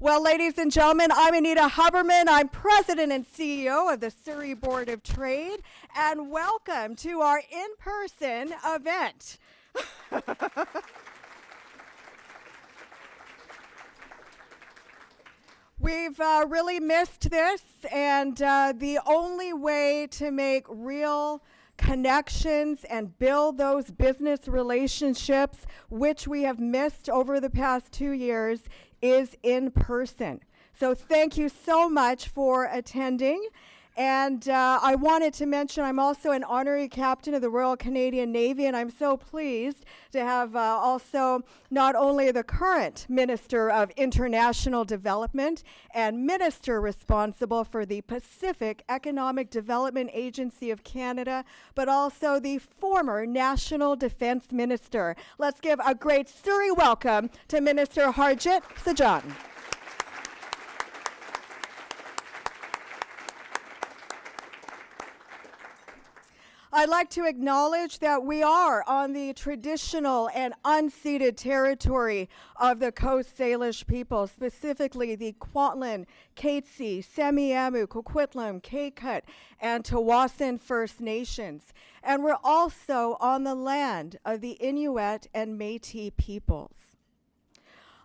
Well, ladies and gentlemen, I'm Anita Huberman. I'm President and CEO of the Surrey Board of Trade, and welcome to our in-person event. We've really missed this, and the only way to make real connections and build those business relationships, which we have missed over the past 2 years, is in person. So thank you so much for attending. And I wanted to mention I'm also an honorary captain of the Royal Canadian Navy, and I'm so pleased to have also not only the current Minister of International Development and Minister responsible for the Pacific Economic Development Agency of Canada, but also the former National Defense Minister. Let's give a great Surrey welcome to Minister Harjit Sajjan. I'd like to acknowledge that we are on the traditional and unceded territory of the Coast Salish people, specifically the Kwantlen, Katzie, Semiahmoo, Coquitlam, Kaikut, and Tawasin First Nations. And we're also on the land of the Inuit and Métis peoples.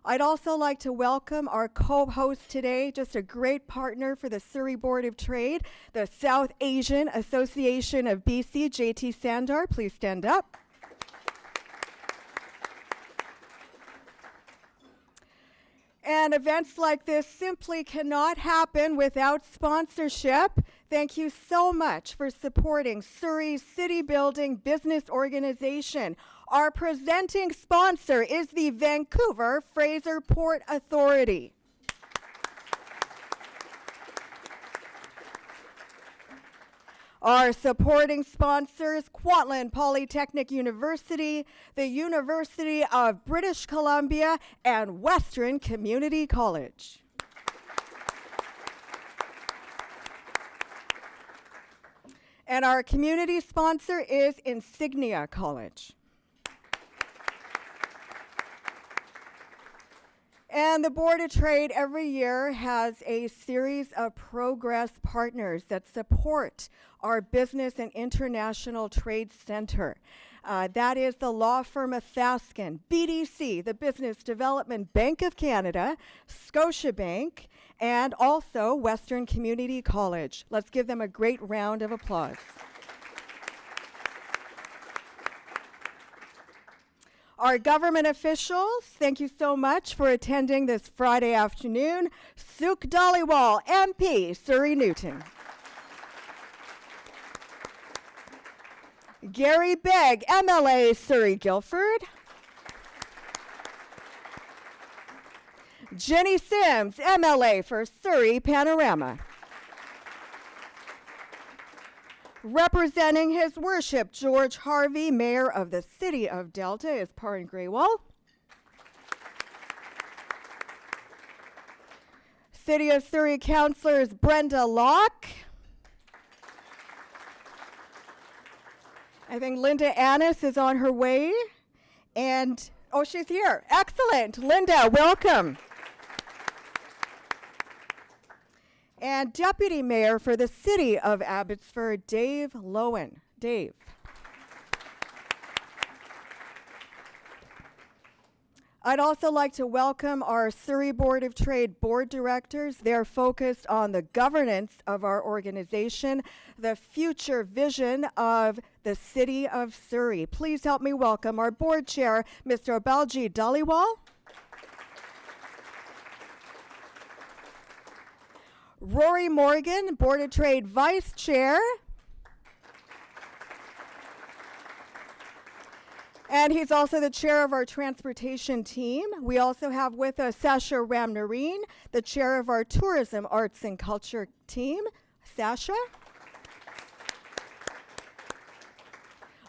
I'd also like to welcome our co-host today, just a great partner for the Surrey Board of Trade, the South Asian Association of BC, JT Sandar. Please stand up. And events like this simply cannot happen without sponsorship. Thank you so much for supporting Surrey's city building business organization. Our presenting sponsor is the Vancouver Fraser Port Authority. Our supporting sponsors, Kwantlen Polytechnic University, the University of British Columbia, and Western Community College. And our community sponsor is Insignia College. And the Board of Trade every year has a series of progress partners that support our Business and International Trade Center. That is the law firm of Fasken, BDC, the Business Development Bank of Canada, Scotiabank, and also Western Community College. Let's give them a great round of applause. Our government officials, thank you so much for attending this Friday afternoon. Suk Dhaliwal, MP, Surrey Newton. Gary Begg, MLA, Surrey Guildford. Jenny Sims, MLA for Surrey Panorama. Representing His Worship George Harvey, Mayor of the City of Delta, is Parin Greywall. City of Surrey Councillors Brenda Locke. I think Linda Annis is on her way. And, oh, she's here. Excellent. Linda, welcome. And Deputy Mayor for the City of Abbotsford, Dave Lowen. Dave. I'd also like to welcome our Surrey Board of Trade board directors. They're focused on the governance of our organization, the future vision of the City of Surrey. Please help me welcome our board chair, Mr. Baljeet Dhaliwal. Rory Morgan, Board of Trade Vice Chair. And he's also the chair of our transportation team. We also have with us Sasha Ramnarine, the chair of our tourism, arts, and culture team. Sasha.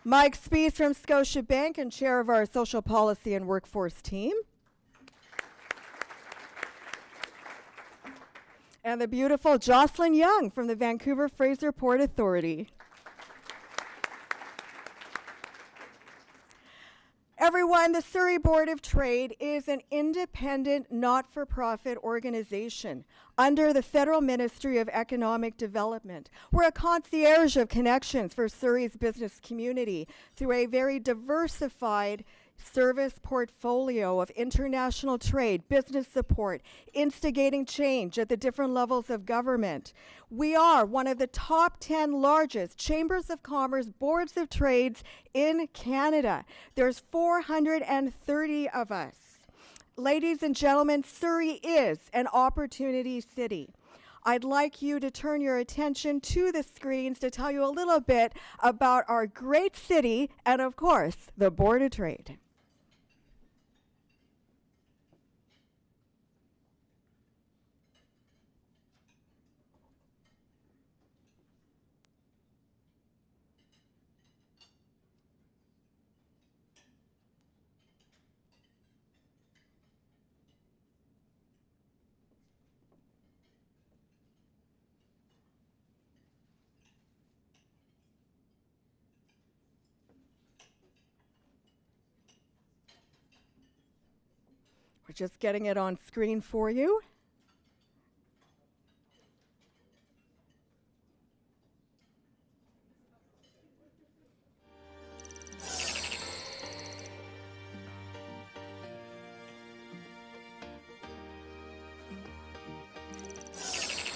Mike Spees from Scotiabank and chair of our social policy and workforce team. And the beautiful Jocelyn Young from the Vancouver Fraser Port Authority. everyone, the Surrey Board of Trade is an independent, not-for-profit organization under the Federal Ministry of Economic Development. We're a concierge of connections for Surrey's business community through a very diversified service portfolio of international trade, business support, instigating change at the different levels of government. We are one of the top 10 largest chambers of commerce, boards of trades in Canada. There's 430 of us. Ladies and gentlemen, Surrey is an opportunity city. I'd like you to turn your attention to the screens to tell you a little bit about our great city and, of course, the Board of Trade. We're just getting it on screen for you.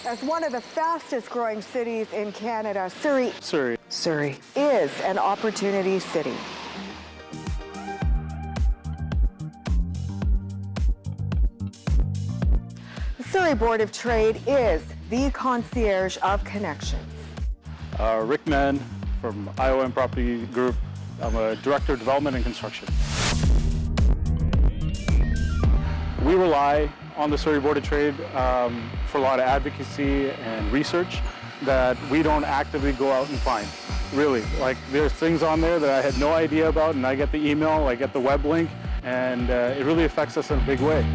As one of the fastest growing cities in Canada, Surrey is an opportunity city. The Surrey Board of Trade is the concierge of connections. Rick Mann from IOM Property Group. I'm a Director of Development and Construction. We rely on the Surrey Board of Trade for a lot of advocacy and research that we don't actively go out and find. Really, like there's things on there that I had no idea about, and I get the email, I get the web link, and it really affects us in a big way.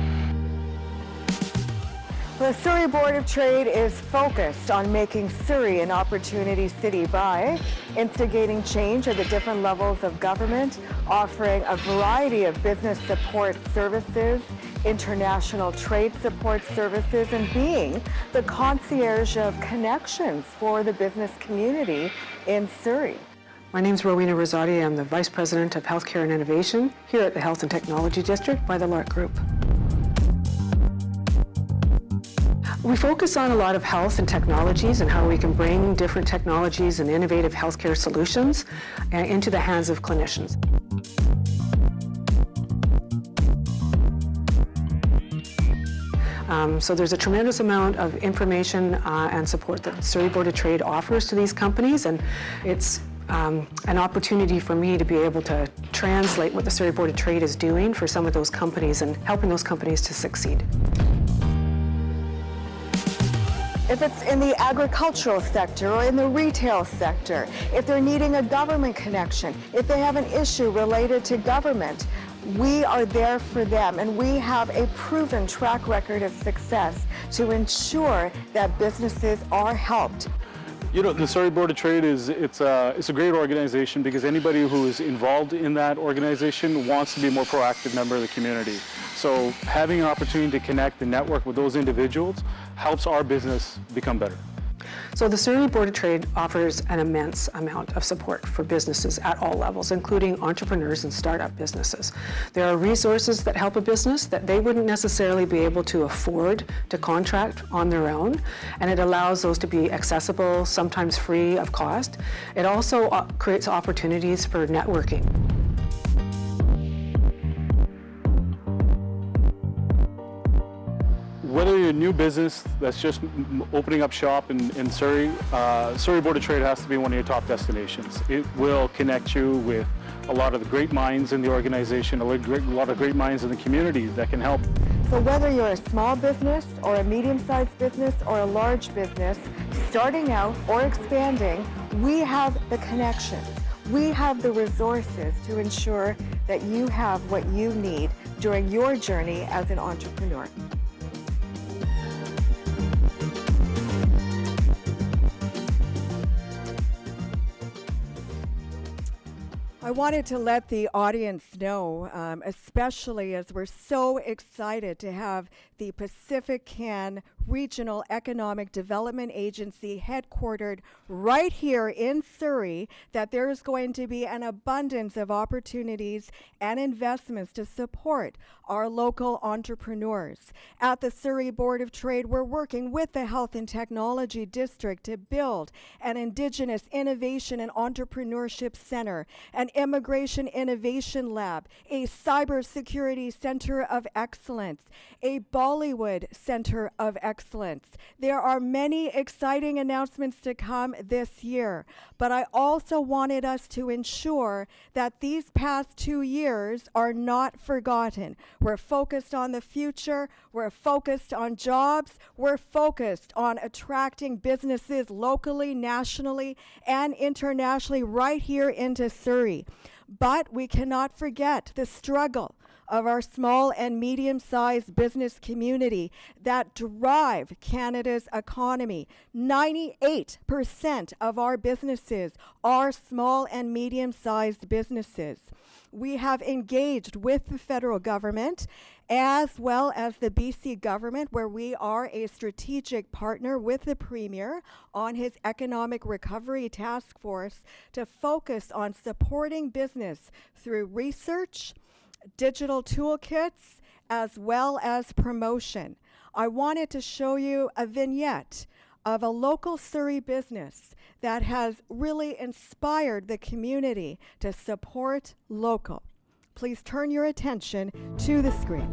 The Surrey Board of Trade is focused on making Surrey an opportunity city by instigating change at the different levels of government, offering a variety of business support services, international trade support services, and being the concierge of connections for the business community in Surrey. My name is Rowena Rosati. I'm the Vice President of Healthcare and Innovation here at the Health and Technology District by the Lark Group. We focus on a lot of health and technologies and how we can bring different technologies and innovative healthcare solutions into the hands of clinicians. So there's a tremendous amount of information and support that the Surrey Board of Trade offers to these companies, and it's an opportunity for me to be able to translate what the Surrey Board of Trade is doing for some of those companies and helping those companies to succeed. If it's in the agricultural sector or in the retail sector, if they're needing a government connection, if they have an issue related to government, we are there for them, and we have a proven track record of success to ensure that businesses are helped. You know, the Surrey Board of Trade it's a great organization because anybody who is involved in that organization wants to be a more proactive member of the community. So having an opportunity to connect and network with those individuals helps our business become better. So the Surrey Board of Trade offers an immense amount of support for businesses at all levels, including entrepreneurs and startup businesses. There are resources that help a business that they wouldn't necessarily be able to afford to contract on their own, and it allows those to be accessible, sometimes free of cost. It also creates opportunities for networking. Whether you're a new business that's just opening up shop in Surrey, Surrey Board of Trade has to be one of your top destinations. It will connect you with a lot of the great minds in the organization, a lot of great minds in the community that can help. So whether you're a small business or a medium-sized business or a large business, starting out or expanding, we have the connections. We have the resources to ensure that you have what you need during your journey as an entrepreneur. I wanted to let the audience know, especially as we're so excited to have the PacifiCan Regional Economic Development Agency headquartered right here in Surrey, that there is going to be an abundance of opportunities and investments to support our local entrepreneurs. At the Surrey Board of Trade, we're working with the Health and Technology District to build an Indigenous Innovation and Entrepreneurship Center, an Immigration Innovation Lab, a Cybersecurity Center of Excellence, a Bollywood Center of Excellence. There are many exciting announcements to come this year, but I also wanted us to ensure that these past 2 years are not forgotten. We're focused on the future, we're focused on jobs, we're focused on attracting businesses locally, nationally, and internationally right here into Surrey. But we cannot forget the struggle of our small and medium-sized business community that drive Canada's economy. 98% of our businesses are small and medium-sized businesses. We have engaged with the federal government as well as the BC government, where we are a strategic partner with the Premier on his Economic Recovery Task Force to focus on supporting business through research, digital toolkits, as well as promotion. I wanted to show you a vignette of a local Surrey business that has really inspired the community to support local. Please turn your attention to the screen.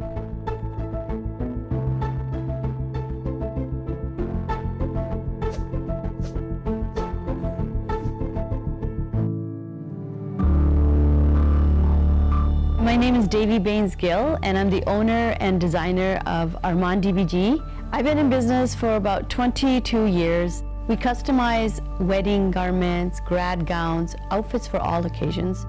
My name is Davy Baines-Gill, and I'm the owner and designer of Armand DBG. I've been in business for about 22 years. We customize wedding garments, grad gowns, outfits for all occasions.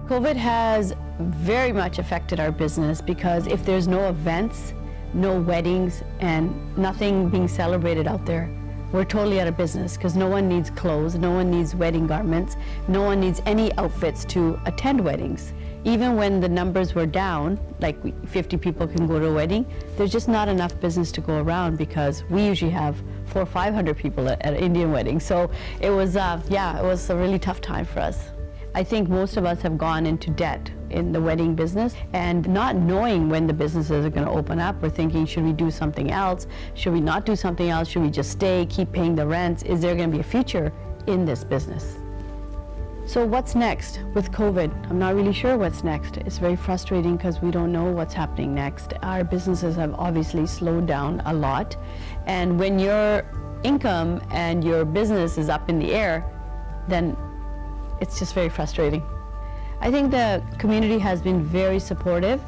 COVID has very much affected our business because if there's no events, no weddings, and nothing being celebrated out there, we're totally out of business because no one needs clothes, no one needs wedding garments, no one needs any outfits to attend weddings. Even when the numbers were down, like 50 people can go to a wedding, there's just not enough business to go around because we usually have 400 or 500 people at an Indian wedding. So it was, it was a really tough time for us. I think most of us have gone into debt in the wedding business, and not knowing when the businesses are going to open up, we're thinking, should we do something else? Should we not do something else? Should we just stay, keep paying the rents? Is there going to be a future in this business? So what's next with COVID? I'm not really sure what's next. It's very frustrating because we don't know what's happening next. Our businesses have obviously slowed down a lot, and when your income and your business is up in the air, then it's just very frustrating. I think the community has been very supportive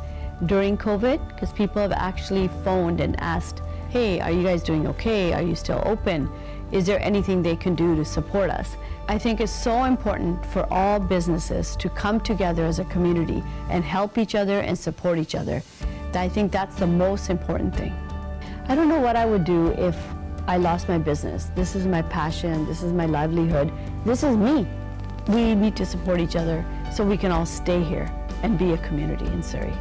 during COVID because people have actually phoned and asked, hey, are you guys doing okay? Are you still open? Is there anything they can do to support us? I think it's so important for all businesses to come together as a community and help each other and support each other. I think that's the most important thing. I don't know what I would do if I lost my business. This is my passion, this is my livelihood, this is me. We need to support each other so we can all stay here and be a community in Surrey.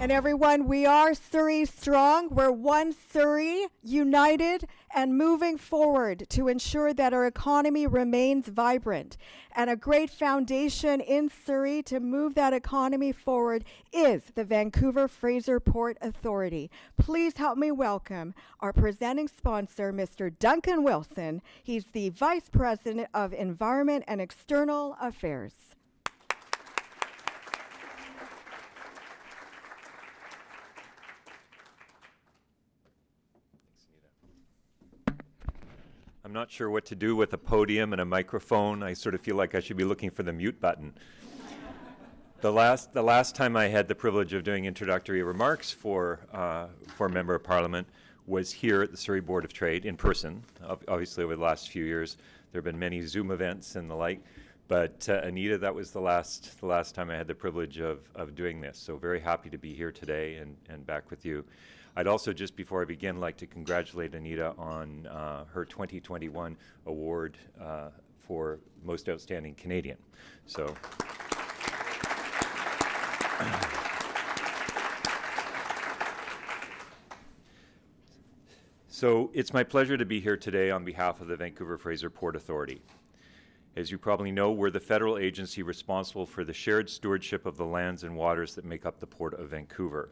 And everyone, we are Surrey strong. We're one Surrey, united and moving forward to ensure that our economy remains vibrant. And a great foundation in Surrey to move that economy forward is the Vancouver Fraser Port Authority. Please help me welcome our presenting sponsor, Mr. Duncan Wilson. He's the Vice President of Environment and External Affairs. I'm not sure what to do with a podium and a microphone. I sort of feel like I should be looking for the mute button. The last time I had the privilege of doing introductory remarks for a Member of Parliament was here at the Surrey Board of Trade in person. Obviously, over the last few years, there have been many Zoom events and the like. But Anita, that was the last time I had the privilege of doing this. So very happy to be here today and back with you. I'd also, just before I begin, like to congratulate Anita on her 2021 award for Most Outstanding Canadian. So. So it's my pleasure to be here today on behalf of the Vancouver Fraser Port Authority. As you probably know, we're the federal agency responsible for the shared stewardship of the lands and waters that make up the Port of Vancouver.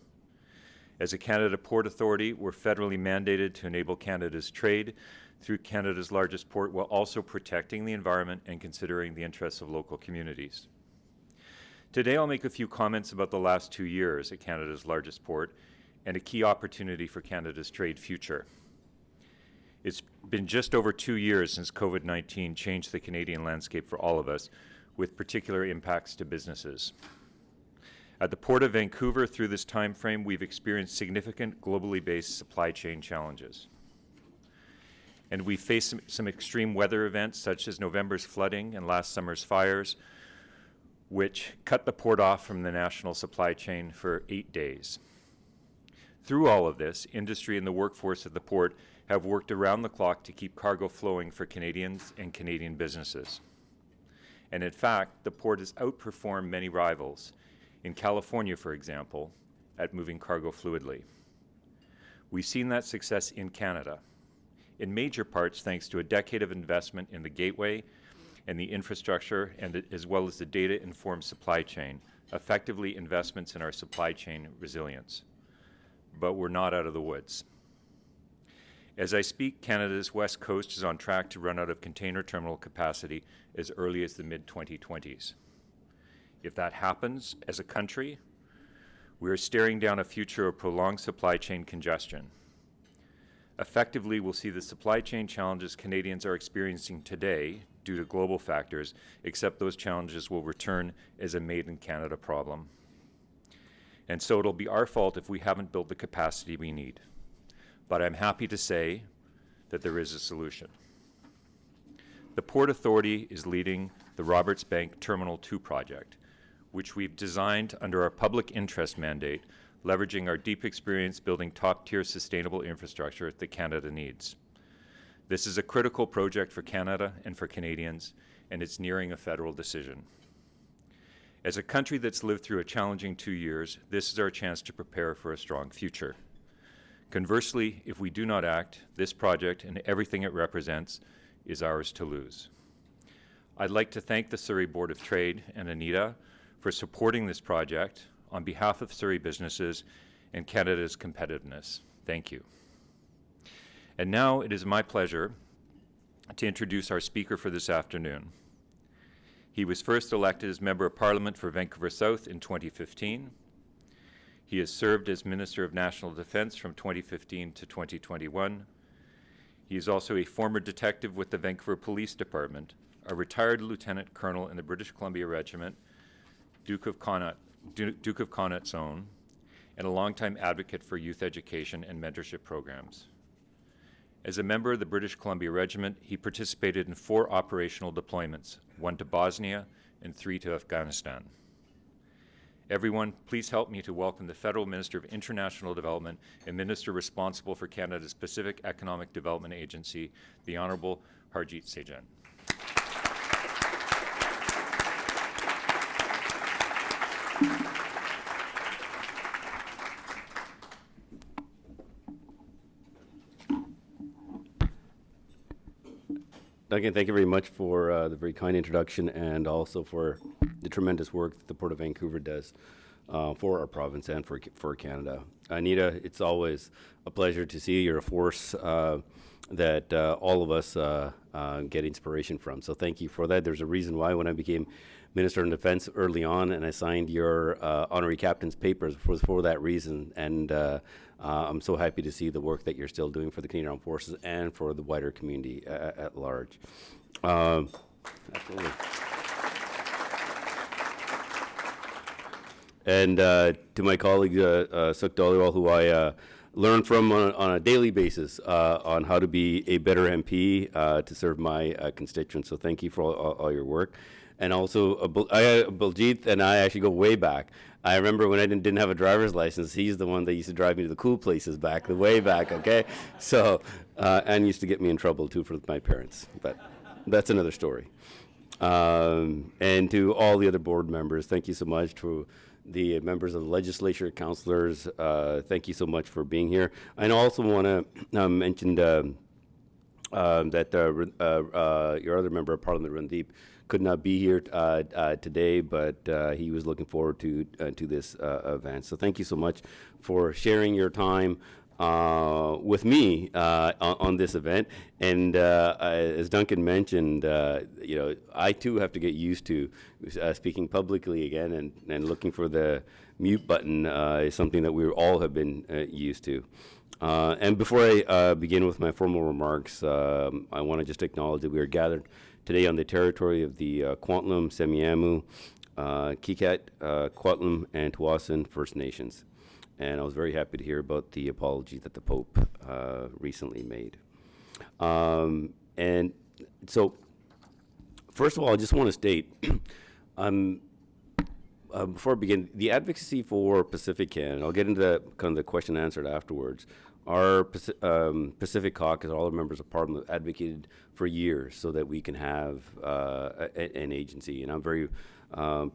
As a Canada Port Authority, we're federally mandated to enable Canada's trade through Canada's largest port while also protecting the environment and considering the interests of local communities. Today I'll make a few comments about the last 2 years at Canada's largest port and a key opportunity for Canada's trade future. It's been just over 2 years since COVID-19 changed the Canadian landscape for all of us, with particular impacts to businesses. At the Port of Vancouver, through this time frame, we've experienced significant globally based supply chain challenges. And we faced some extreme weather events, such as November's flooding and last summer's fires, which cut the port off from the national supply chain for 8 days. Through all of this, industry and the workforce at the port have worked around the clock to keep cargo flowing for Canadians and Canadian businesses. And in fact, the port has outperformed many rivals, in California, for example, at moving cargo fluidly. We've seen that success in Canada, in major parts thanks to a decade of investment in the gateway and the infrastructure, and as well as the data-informed supply chain, effectively investments in our supply chain resilience. But we're not out of the woods. As I speak, Canada's West Coast is on track to run out of container terminal capacity as early as the mid-2020s. If that happens, as a country, we are staring down a future of prolonged supply chain congestion. Effectively, we'll see the supply chain challenges Canadians are experiencing today due to global factors, except those challenges will return as a made-in-Canada problem. And so it'll be our fault if we haven't built the capacity we need. But I'm happy to say that there is a solution. The Port Authority is leading the Roberts Bank Terminal 2 project, which we've designed under our public interest mandate, leveraging our deep experience building top-tier sustainable infrastructure that Canada needs. This is a critical project for Canada and for Canadians, and it's nearing a federal decision. As a country that's lived through a challenging 2 years, this is our chance to prepare for a strong future. Conversely, if we do not act, this project and everything it represents is ours to lose. I'd like to thank the Surrey Board of Trade and Anita for supporting this project on behalf of Surrey businesses and Canada's competitiveness. Thank you. And now it is my pleasure to introduce our speaker for this afternoon. He was first elected as Member of Parliament for Vancouver South in 2015. He has served as Minister of National Defence from 2015 to 2021. He is also a former detective with the Vancouver Police Department, a retired Lieutenant Colonel in the British Columbia Regiment, Duke of Connaught's Own, and a longtime advocate for youth education and mentorship programs. As a member of the British Columbia Regiment, he participated in 4 operational deployments, 1 to Bosnia and 3 to Afghanistan. Everyone, please help me to welcome the Federal Minister of International Development and Minister responsible for Canada's Pacific Economic Development Agency, the Honourable Harjit Sajjan. Again, thank you very much for the very kind introduction and also for the tremendous work that the Port of Vancouver does for our province and for Canada. Anita, it's always a pleasure to see you're a force that all of us get inspiration from. So thank you for that. There's a reason why when I became Minister of Defense early on and I signed your honorary captain's papers was for that reason. And I'm so happy to see the work that you're still doing for the Canadian Armed Forces and for the wider community at large. Absolutely. And to my colleague, Suk Dhaliwal, who I learn from on a daily basis on how to be a better MP to serve my constituents. So thank you for all your work. And also, Baljit and I actually go way back. I remember when I didn't have a driver's license, he's the one that used to drive me to the cool places back, the way back, okay? So, and used to get me in trouble too for my parents, but that's another story. And to all the other board members, thank you so much. To the members of the legislature, councillors, thank you so much for being here. I also want to mention that your other member of Parliament, Randeep, could not be here today, but he was looking forward to this event. So thank you so much for sharing your time with me on this event. And as Duncan mentioned, I too have to get used to speaking publicly again, and looking for the mute button is something that we all have been used to. And before I begin with my formal remarks, I want to just acknowledge that we are gathered today on the territory of the Kwantlen, Semiahmoo, Kikat, Kwantlen, and Tawasin First Nations. And I was very happy to hear about the apology that the Pope recently made. And so, first of all, I just want to state, before I begin, the advocacy for PacifiCan, and I'll get into that, kind of the question answered afterwards. Our Pacific Caucus, all the members of Parliament, advocated for years so that we can have an agency, and I'm very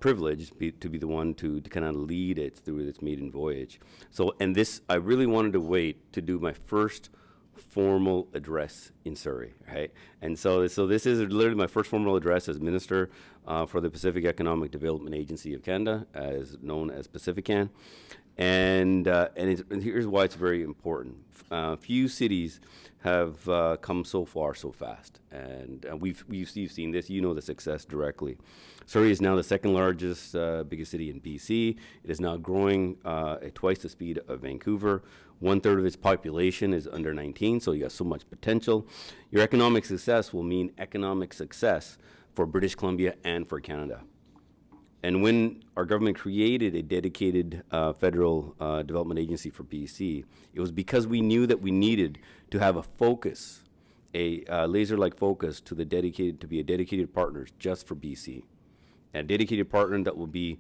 privileged to be the one to kind of lead it through its maiden voyage. So, and this, I really wanted to wait to do my first formal address in Surrey, right? And so this is literally my first formal address as Minister for the Pacific Economic Development Agency of Canada, as known as PacifiCan. And here's why it's very important. Few cities have come so far so fast, and you've seen this. You know the success directly. Surrey is now the second largest, biggest city in BC. It is now growing at twice the speed of Vancouver. 1/3 of its population is under 19, so you got so much potential. Your economic success will mean economic success for British Columbia and for Canada. And when our government created a dedicated federal development agency for BC, it was because we knew that we needed to have a focus, a laser-like focus to be a dedicated partner just for BC. A dedicated partner that will be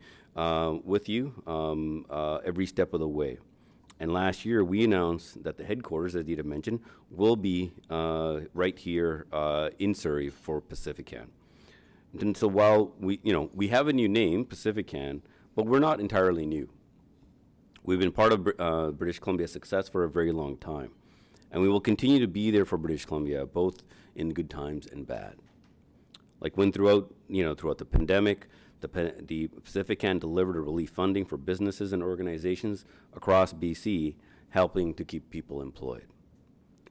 with you every step of the way. And last year, we announced that the headquarters, as Dita mentioned, will be right here in Surrey for PacifiCan. And so while we have a new name, PacifiCan, but we're not entirely new. We've been part of British Columbia's success for a very long time. And we will continue to be there for British Columbia, both in good times and bad. Like when throughout the pandemic, the PacifiCan delivered a relief funding for businesses and organizations across BC, helping to keep people employed.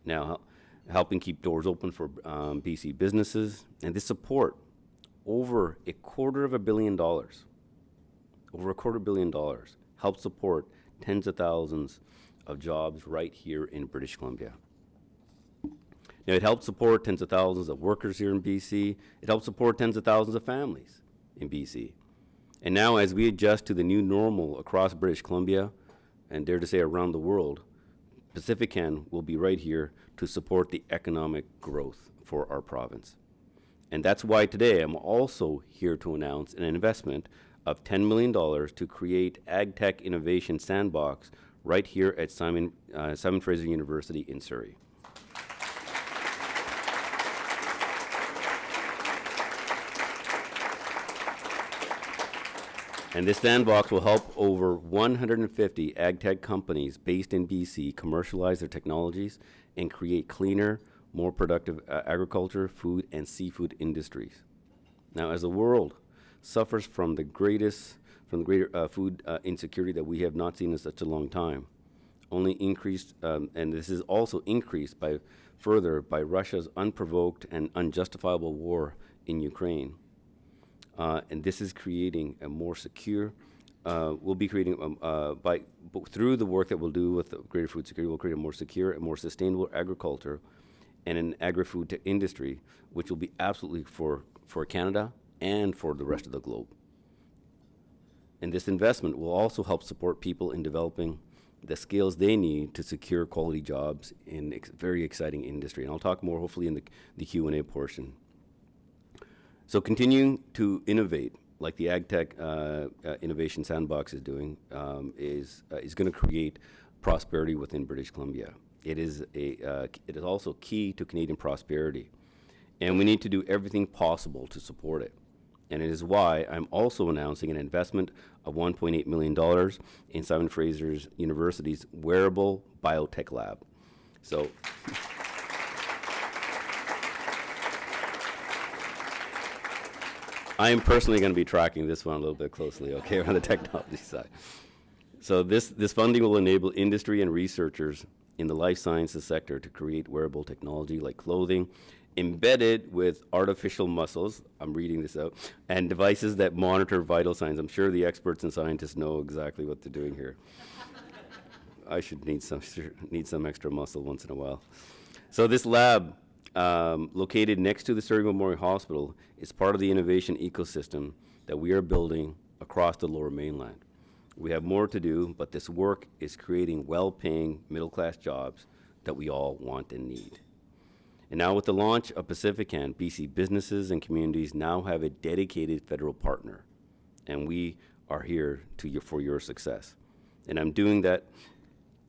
Now, helping keep doors open for BC businesses, and this support, over $250 million, helped support tens of thousands of jobs right here in British Columbia. Now, it helped support tens of thousands of workers here in BC. It helped support tens of thousands of families in BC. And now, as we adjust to the new normal across British Columbia, and dare to say around the world, PacifiCan will be right here to support the economic growth for our province. And that's why today I'm also here to announce an investment of $10 million to create Agritech Innovation Sandbox right here at Simon Fraser University in Surrey. And this sandbox will help over 150 agtech companies based in BC commercialize their technologies and create cleaner, more productive agriculture, food, and seafood industries. Now, as the world suffers from the greater food insecurity that we have not seen in such a long time, only increased, and this is also increased further by Russia's unprovoked and unjustifiable war in Ukraine. And this is creating a more secure, we'll be creating, through the work that we'll do with the greater food security, we'll create a more secure and more sustainable agriculture and an agri-food industry, which will be absolutely for Canada and for the rest of the globe. And this investment will also help support people in developing the skills they need to secure quality jobs in very exciting industry. And I'll talk more hopefully in the Q&A portion. So continuing to innovate, like the Agritech Innovation Sandbox is doing, is going to create prosperity within British Columbia. It is also key to Canadian prosperity, and we need to do everything possible to support it. And it is why I'm also announcing an investment of $1.8 million in Simon Fraser's University's Wearable Biotech Lab. So I am personally going to be tracking this one a little bit closely, okay, on the technology side. So this funding will enable industry and researchers in the life sciences sector to create wearable technology like clothing, embedded with artificial muscles, I'm reading this out, and devices that monitor vital signs. I'm sure the experts and scientists know exactly what they're doing here. I should need some extra muscle once in a while. So this lab, located next to the Surrey Memorial Hospital, is part of the innovation ecosystem that we are building across the Lower Mainland. We have more to do, but this work is creating well-paying middle-class jobs that we all want and need. And now with the launch of PacifiCan, BC businesses and communities now have a dedicated federal partner, and we are here for your success. And I'm doing that.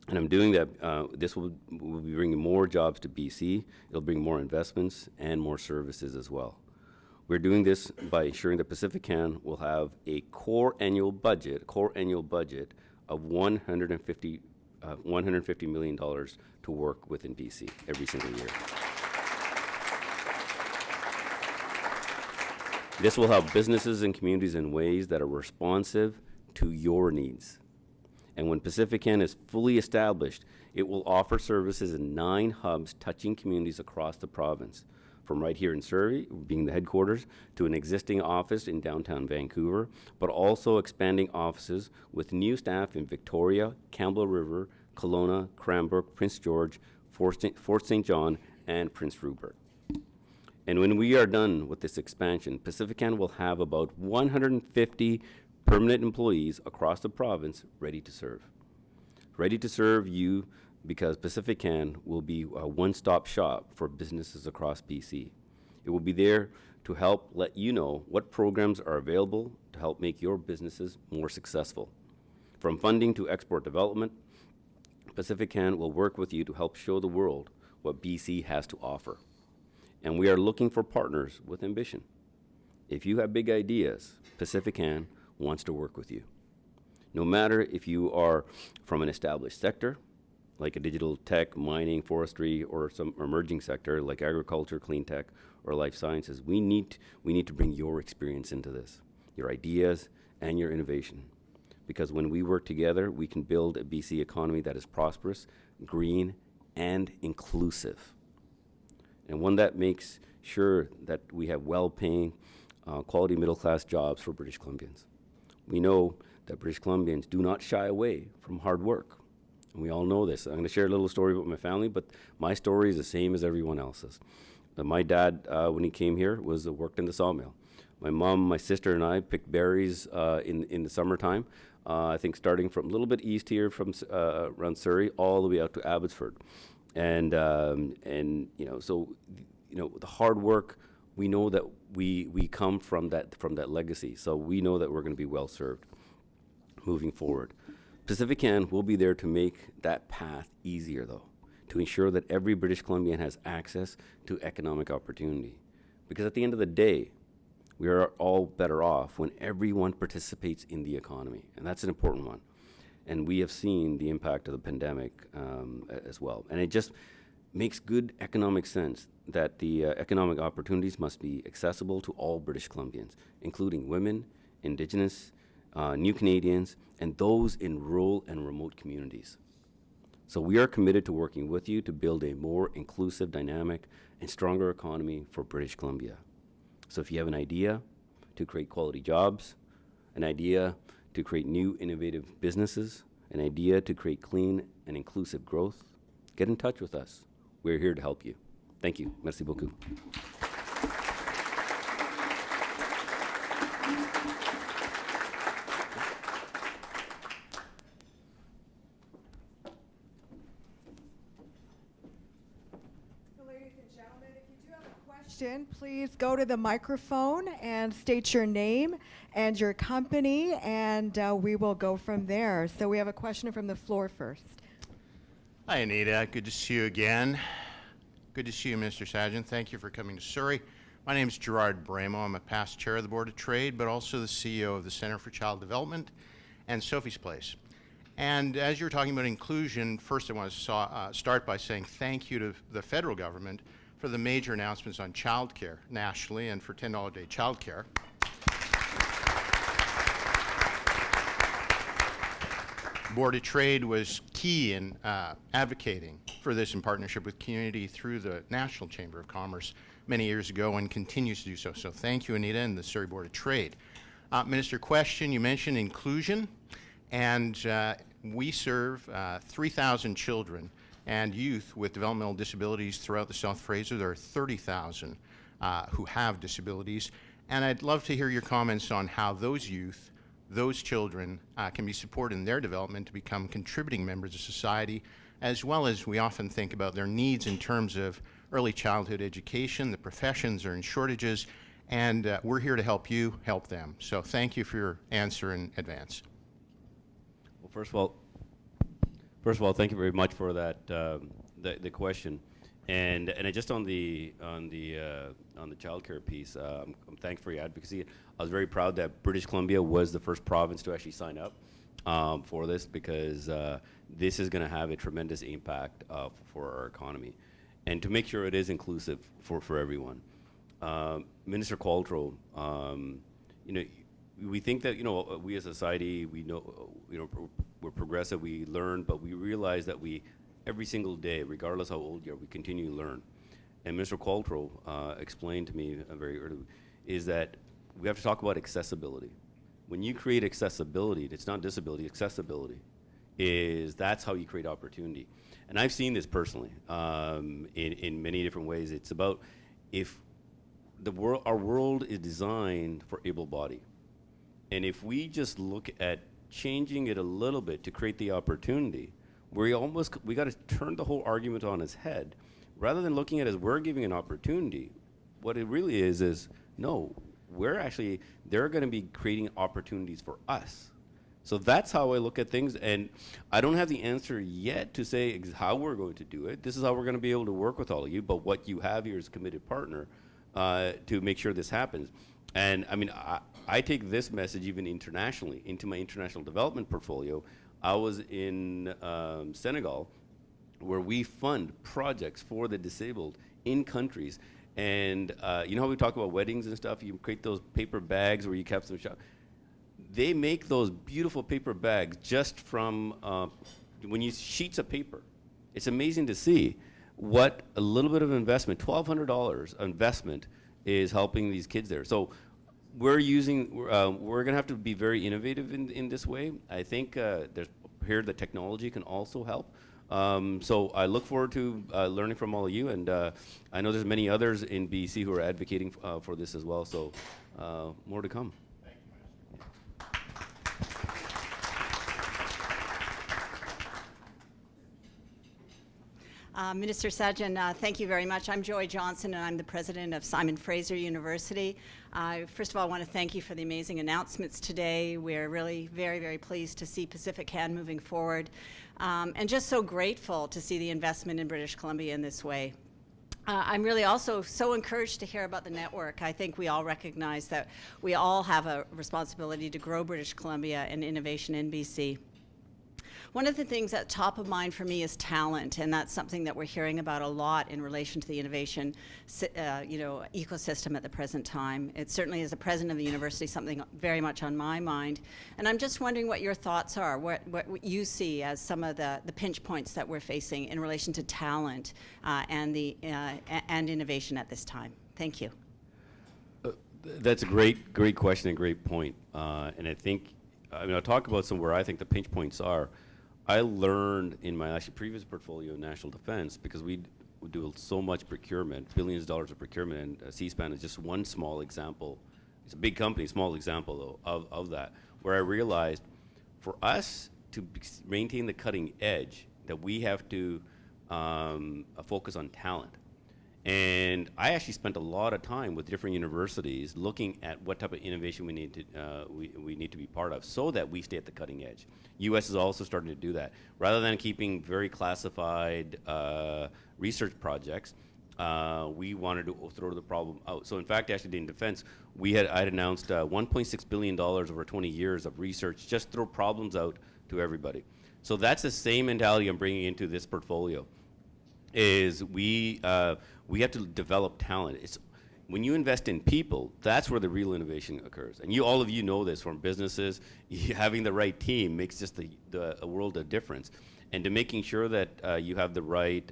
This will be bringing more jobs to BC. It'll bring more investments and more services as well. We're doing this by ensuring that PacifiCan will have a core annual budget of $150 million to work within BC every single year. This will help businesses and communities in ways that are responsive to your needs. And when PacifiCan is fully established, it will offer services in 9 hubs touching communities across the province, from right here in Surrey, being the headquarters, to an existing office in downtown Vancouver, but also expanding offices with new staff in Victoria, Campbell River, Kelowna, Cranbrook, Prince George, Fort St. John, and Prince Rupert. And when we are done with this expansion, PacifiCan will have about 150 permanent employees across the province ready to serve. Ready to serve you because PacifiCan will be a one-stop shop for businesses across BC. It will be there to help let you know what programs are available to help make your businesses more successful. From funding to export development, PacifiCan will work with you to help show the world what BC has to offer. And we are looking for partners with ambition. If you have big ideas, PacifiCan wants to work with you. No matter if you are from an established sector, like a digital tech, mining, forestry, or some emerging sector like agriculture, clean tech, or life sciences, we need to bring your experience into this, your ideas and your innovation. Because when we work together, we can build a BC economy that is prosperous, green, and inclusive. And one that makes sure that we have well-paying, quality middle-class jobs for British Columbians. We know that British Columbians do not shy away from hard work. And we all know this. I'm going to share a little story about my family, but my story is the same as everyone else's. My dad, when he came here, worked in the sawmill. My mom, my sister, and I picked berries in the summertime. I think starting from a little bit east here, from around Surrey, all the way out to Abbotsford. And so the hard work, we know that we come from that legacy. So we know that we're going to be well served moving forward. PacifiCan will be there to make that path easier, though, to ensure that every British Columbian has access to economic opportunity. Because at the end of the day, we are all better off when everyone participates in the economy, and that's an important one. And we have seen the impact of the pandemic as well. And it just makes good economic sense that the economic opportunities must be accessible to all British Columbians, including women, Indigenous, new Canadians, and those in rural and remote communities. So we are committed to working with you to build a more inclusive, dynamic, and stronger economy for British Columbia. So if you have an idea to create quality jobs, an idea to create new innovative businesses, an idea to create clean and inclusive growth, get in touch with us. We're here to help you. Thank you. Merci beaucoup. question, please go to the microphone and state your name and your company, and we will go from there. So we have a question from the floor first. Hi, Anita. Good to see you again. Good to see you, Mr. Sajjan. Thank you for coming to Surrey. My name is Gerard Bramo. I'm a past chair of the Board of Trade, but also the CEO of the Centre for Child Development and Sophie's Place. And as you're talking about inclusion, first I want to start by saying thank you to the federal government for the major announcements on childcare nationally and for $10 a day childcare. Board of Trade was key in advocating for this in partnership with community through the National Chamber of Commerce many years ago and continues to do so. So thank you, Anita, and the Surrey Board of Trade. Minister, question, you mentioned inclusion, and we serve 3,000 children and youth with developmental disabilities throughout the South Fraser. There are 30,000 who have disabilities, and I'd love to hear your comments on how those youth, those children can be supported in their development to become contributing members of society, as well as we often think about their needs in terms of early childhood education. The professions are in shortages, and we're here to help you help them. So thank you for your answer in advance. Well, first of all, thank you very much for that the question, and just on the childcare piece, I'm thankful for your advocacy. I was very proud that British Columbia was the first province to actually sign up for this, because this is going to have a tremendous impact for our economy, and to make sure it is inclusive for everyone. Minister Qualtrough, we think that we as a society, we know we're progressive, we learn, but we realize that we every single day, regardless how old you are, we continue to learn. And Mr. Qualtrough explained to me very early is that we have to talk about accessibility. When you create accessibility, it's not disability, accessibility that's how you create opportunity. And I've seen this personally in many different ways. It's about if our world is designed for able-bodied, and if we just look at changing it a little bit to create the opportunity, we got to turn the whole argument on its head. Rather than looking at it as we're giving an opportunity, what it really is no, they're going to be creating opportunities for us. So that's how I look at things, and I don't have the answer yet to say how we're going to do it. This is how we're going to be able to work with all of you, but what you have here is a committed partner to make sure this happens. And I mean, I take this message even internationally into my international development portfolio. I was in Senegal, where we fund projects for the disabled in countries. And you know how we talk about weddings and stuff? You create those paper bags where you kept them shop. They make those beautiful paper bags just from when you sheets of paper. It's amazing to see what a little bit of investment, $1,200 investment, is helping these kids there. So we're going to have to be very innovative in this way. I think the technology can also help. So I look forward to learning from all of you, and I know there's many others in BC who are advocating for this as well, so more to come. Minister Sajjan, thank you very much. I'm Joy Johnson, and I'm the president of Simon Fraser University. First of all, I want to thank you for the amazing announcements today. We're really very, very pleased to see PacifiCan moving forward, and just so grateful to see the investment in British Columbia in this way. I'm really also so encouraged to hear about the network. I think we all recognize that we all have a responsibility to grow British Columbia and innovation in BC. One of the things that's top of mind for me is talent, and that's something that we're hearing about a lot in relation to the innovation ecosystem at the present time. It certainly, as the president of the university, something very much on my mind. And I'm just wondering what your thoughts are, what you see as some of the pinch points that we're facing in relation to talent and innovation at this time. Thank you. That's a great question and great point. And I think, I'll talk about some where I think the pinch points are. I learned in my previous portfolio in national defense, because we do so much procurement, billions of dollars of procurement, and C-SPAN is just one small example. It's a big company, small example though, of that, where I realized for us to maintain the cutting edge, that we have to focus on talent. And I actually spent a lot of time with different universities looking at what type of innovation we need to be part of so that we stay at the cutting edge. U.S. is also starting to do that. Rather than keeping very classified research projects, we wanted to throw the problem out. So in fact, actually in defense, I'd announced $1.6 billion over 20 years of research, just throw problems out to everybody. So that's the same mentality I'm bringing into this portfolio, is we have to develop talent. It's when you invest in people, that's where the real innovation occurs. And all of you know this from businesses. Having the right team makes just a world of difference. And to making sure that you have the right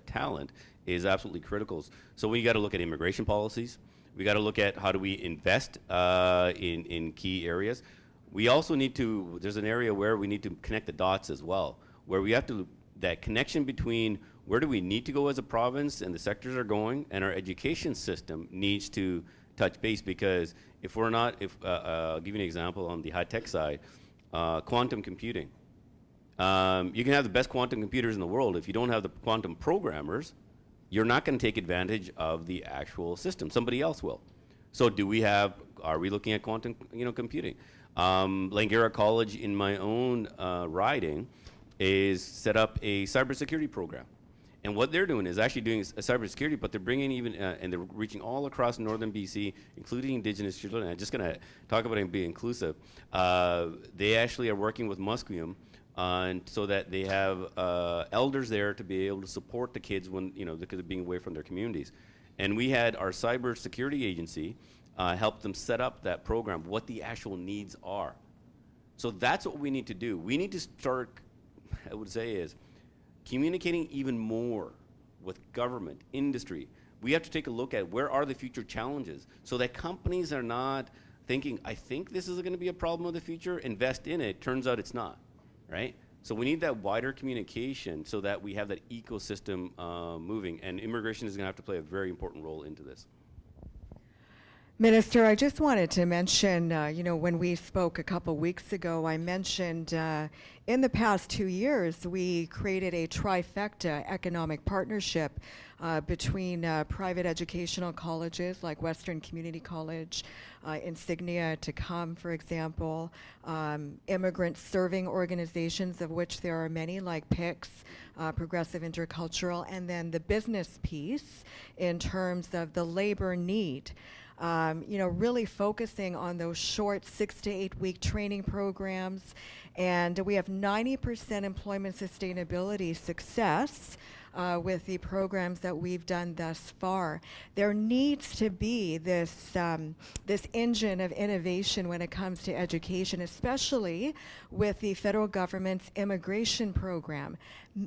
talent is absolutely critical. So we got to look at immigration policies. We got to look at how do we invest in key areas. We also need to, there's an area where we need to connect the dots as well, where we have to, that connection between where do we need to go as a province and the sectors are going, and our education system needs to touch base, because if we're not, I'll give you an example on the high-tech side, quantum computing. You can have the best quantum computers in the world. If you don't have the quantum programmers, you're not going to take advantage of the actual system. Somebody else will. So are we looking at quantum computing? Langara College in my own riding is set up a cybersecurity program. And what they're doing is actually doing cybersecurity, but they're bringing and they're reaching all across northern BC, including Indigenous children. I'm just going to talk about it and be inclusive. They actually are working with Musqueam, and so that they have elders there to be able to support the kids when, because of being away from their communities. And we had our cybersecurity agency help them set up that program, what the actual needs are. So that's what we need to do. We need to start, I would say, is communicating even more with government, industry. We have to take a look at where are the future challenges so that companies are not thinking, I think this is going to be a problem of the future, invest in it, turns out it's not, right? So we need that wider communication so that we have that ecosystem moving, and immigration is going to have to play a very important role into this. Minister, I just wanted to mention, when we spoke a couple weeks ago, I mentioned in the past 2 years, we created a trifecta economic partnership between private educational colleges like Western Community College, Insignia to Come, for example, immigrant serving organizations, of which there are many, like PICS, Progressive Intercultural, and then the business piece in terms of the labor need. Really focusing on those short 6 to 8 week training programs. And we have 90% employment sustainability success with the programs that we've done thus far. There needs to be this engine of innovation when it comes to education, especially with the federal government's immigration program.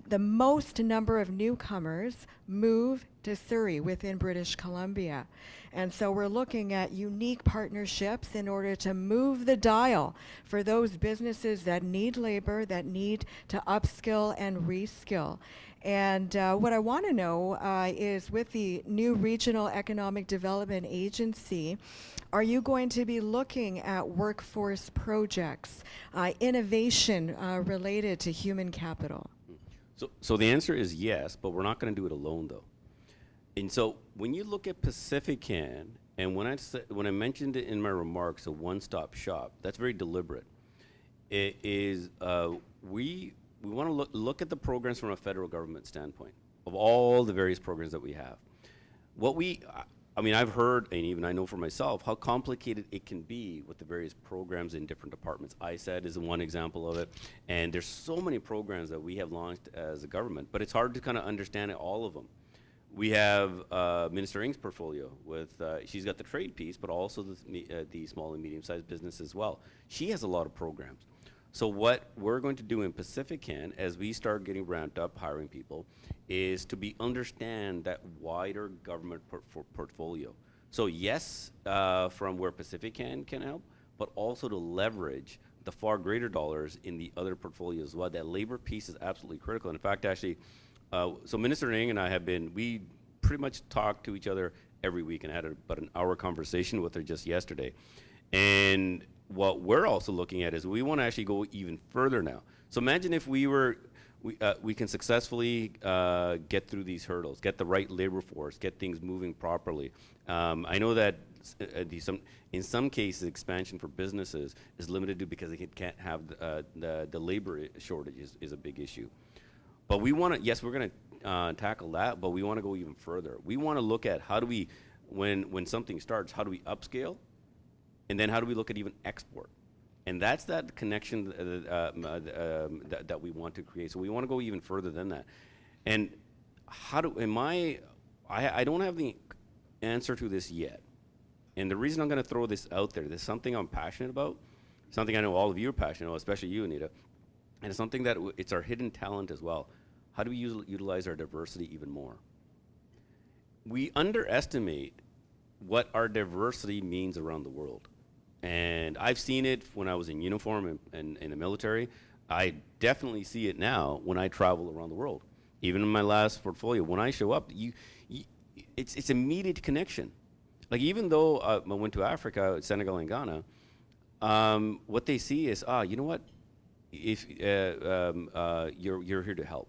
The most number of newcomers move to Surrey within British Columbia. And so we're looking at unique partnerships in order to move the dial for those businesses that need labor, that need to upskill and reskill. And what I want to know is, with the new Regional Economic Development Agency, are you going to be looking at workforce projects, innovation related to human capital? So the answer is yes, but we're not going to do it alone, though. And so when you look at PacifiCan, and when I mentioned it in my remarks, a one-stop shop, that's very deliberate. It is we want to look at the programs from a federal government standpoint of all the various programs that we have. I've heard, and even I know for myself, how complicated it can be with the various programs in different departments. ISED is one example of it, and there's so many programs that we have launched as a government, but it's hard to kind of understand all of them. We have Minister Ng's portfolio with, she's got the trade piece, but also the small and medium-sized business as well. She has a lot of programs. So what we're going to do in PacifiCan, as we start getting ramped up hiring people, is to understand that wider government portfolio. So yes, from where PacifiCan can help, but also to leverage the far greater dollars in the other portfolios as well. That labor piece is absolutely critical. In fact, actually, so Minister Ng and I we pretty much talk to each other every week, and I had about an hour conversation with her just yesterday. And what we're also looking at is we want to actually go even further now. So imagine if we were we can successfully get through these hurdles, get the right labor force, get things moving properly. I know that in some cases, expansion for businesses is limited to because they can't have the labor shortage is a big issue. But we want to, yes, we're going to tackle that, but we want to go even further. We want to look at how do we, when something starts, how do we upscale? And then how do we look at even export? And that's that connection that we want to create. So we want to go even further than that. And I don't have the answer to this yet. And the reason I'm going to throw this out there, there's something I'm passionate about, something I know all of you are passionate about, especially you, Anita, and it's something that it's our hidden talent as well. How do we utilize our diversity even more? We underestimate what our diversity means around the world. And I've seen it when I was in uniform and in the military. I definitely see it now when I travel around the world. Even in my last portfolio, when I show up, it's immediate connection. Like even though I went to Africa, Senegal and Ghana, what they see is, you know what? If you're here to help.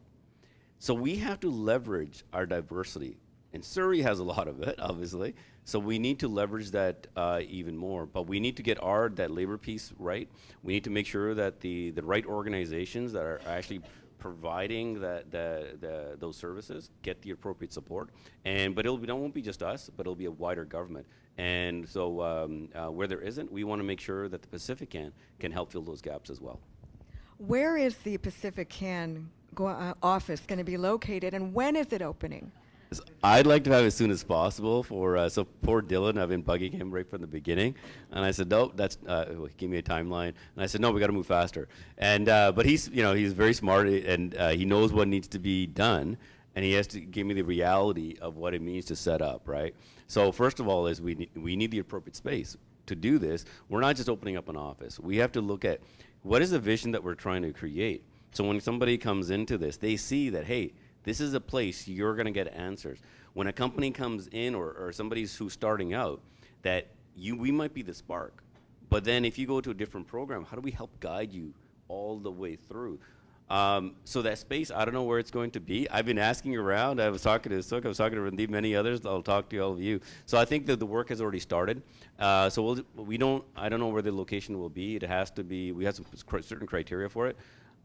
So we have to leverage our diversity. And Surrey has a lot of it, obviously. So we need to leverage that even more. But we need to get that labor piece right. We need to make sure that the right organizations that are actually providing those services get the appropriate support. But it won't be just us, but it'll be a wider government. And so where there isn't, we want to make sure that the PacifiCan can help fill those gaps as well. Where is the PacifiCan office going to be located, and when is it opening? I'd like to have it as soon as possible so poor Dylan, I've been bugging him right from the beginning. And I said, no, give me a timeline. And I said, no, we got to move faster. And, but he's very smart and he knows what needs to be done. And he has to give me the reality of what it means to set up, right? So first of all is we need the appropriate space to do this. We're not just opening up an office. We have to look at what is the vision that we're trying to create. So when somebody comes into this, they see that, hey, this is a place you're going to get answers. When a company comes in or somebody who's starting out, that we might be the spark. But then if you go to a different program, how do we help guide you all the way through? So that space, I don't know where it's going to be. I've been asking around. I was talking to Suk, I was talking to Randeep, many others. I'll talk to all of you. So I think that the work has already started. So I don't know where the location will be. It has to be, we have some certain criteria for it.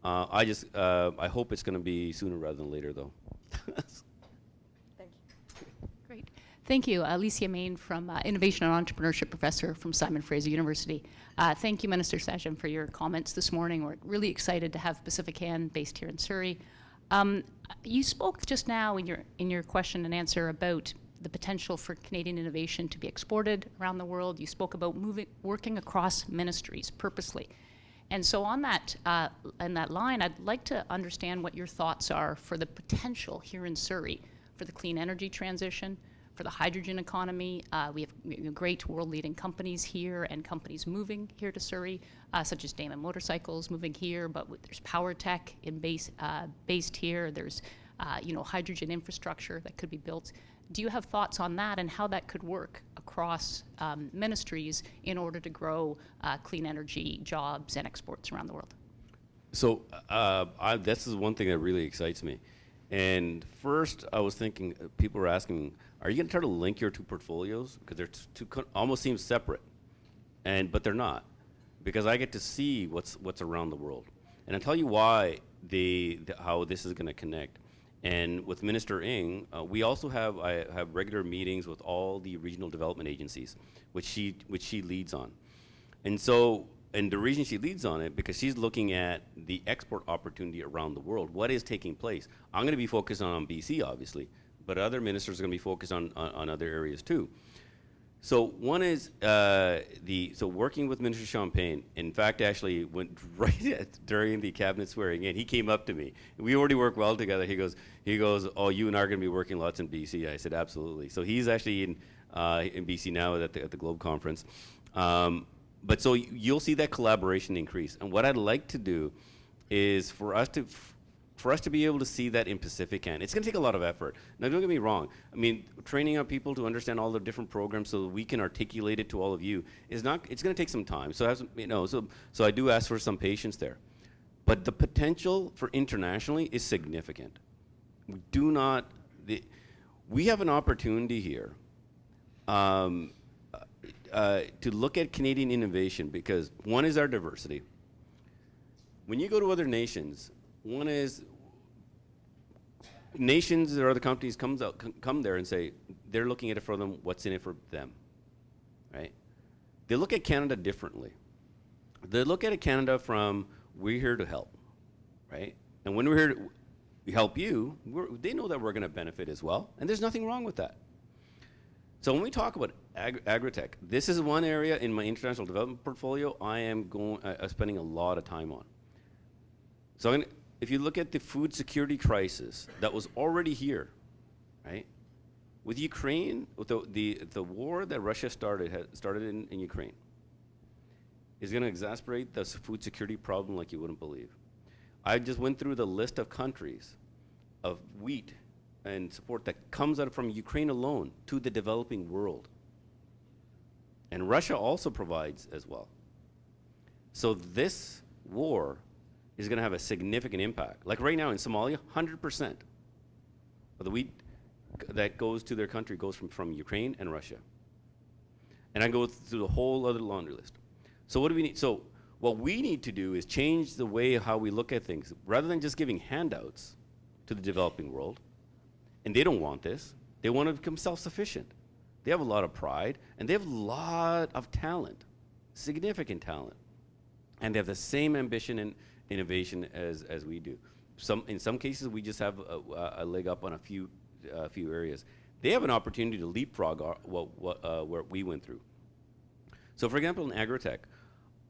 I hope it's going to be sooner rather than later, though. Thank you. Great. Thank you. Alicia Main from Innovation and Entrepreneurship Professor from Simon Fraser University. Thank you, Minister Sajjan, for your comments this morning. We're really excited to have PacifiCan based here in Surrey. You spoke just now in your question and answer about the potential for Canadian innovation to be exported around the world. You spoke about working across ministries purposely. And so on that line, I'd like to understand what your thoughts are for the potential here in Surrey for the clean energy transition, for the hydrogen economy. We have great world-leading companies here and companies moving here to Surrey, such as Damon Motorcycles moving here, but there's PowerTech based here. There's hydrogen infrastructure that could be built. Do you have thoughts on that and how that could work across ministries in order to grow clean energy jobs and exports around the world? So this is one thing that really excites me. And first, I was thinking, people were asking, are you going to try to link your two portfolios? Because they're almost seem separate, but they're not, because I get to see what's around the world. And I'll tell you why how this is going to connect. And with Minister Ng, we also I have regular meetings with all the regional development agencies, which she leads on. And the reason she leads on it, because she's looking at the export opportunity around the world. What is taking place? I'm going to be focused on BC, obviously, but other ministers are going to be focused on other areas too. So one is working with Minister Champagne. In fact, actually went right during the cabinet swearing in. He came up to me. We already work well together. He goes, oh, you and I are going to be working lots in BC. I said, absolutely. So he's actually in BC now at the Globe Conference. But so you'll see that collaboration increase. And what I'd like to do is for us to be able to see that in PacifiCan. It's going to take a lot of effort. Now, don't get me wrong. I mean, training our people to understand all the different programs so that we can articulate it to all of you it's going to take some time. So I do ask for some patience there. But the potential for internationally is significant. We have an opportunity here to look at Canadian innovation, because one is our diversity. When you go to other nations, one is nations or other companies come there and say they're looking at it for them, what's in it for them, right? They look at Canada differently. They look at Canada from, we're here to help, right? And when we're here to help you, they know that we're going to benefit as well, and there's nothing wrong with that. So when we talk about Agritech, this is one area in my international development portfolio I am spending a lot of time on. So if you look at the food security crisis that was already here, right? With Ukraine, with the war that Russia started in Ukraine, is going to exacerbate the food security problem like you wouldn't believe. I just went through the list of countries of wheat and support that comes out from Ukraine alone to the developing world. And Russia also provides as well. So this war is going to have a significant impact. Like right now in Somalia, 100% of the wheat that goes to their country goes from Ukraine and Russia. And I go through the whole other laundry list. So what do we need? So what we need to do is change the way how we look at things. Rather than just giving handouts to the developing world, and they don't want this, they want to become self-sufficient. They have a lot of pride, and they have a lot of talent, significant talent. And they have the same ambition and innovation as we do. In some cases, we just have a leg up on a few areas. They have an opportunity to leapfrog what we went through. So for example, in Agritech,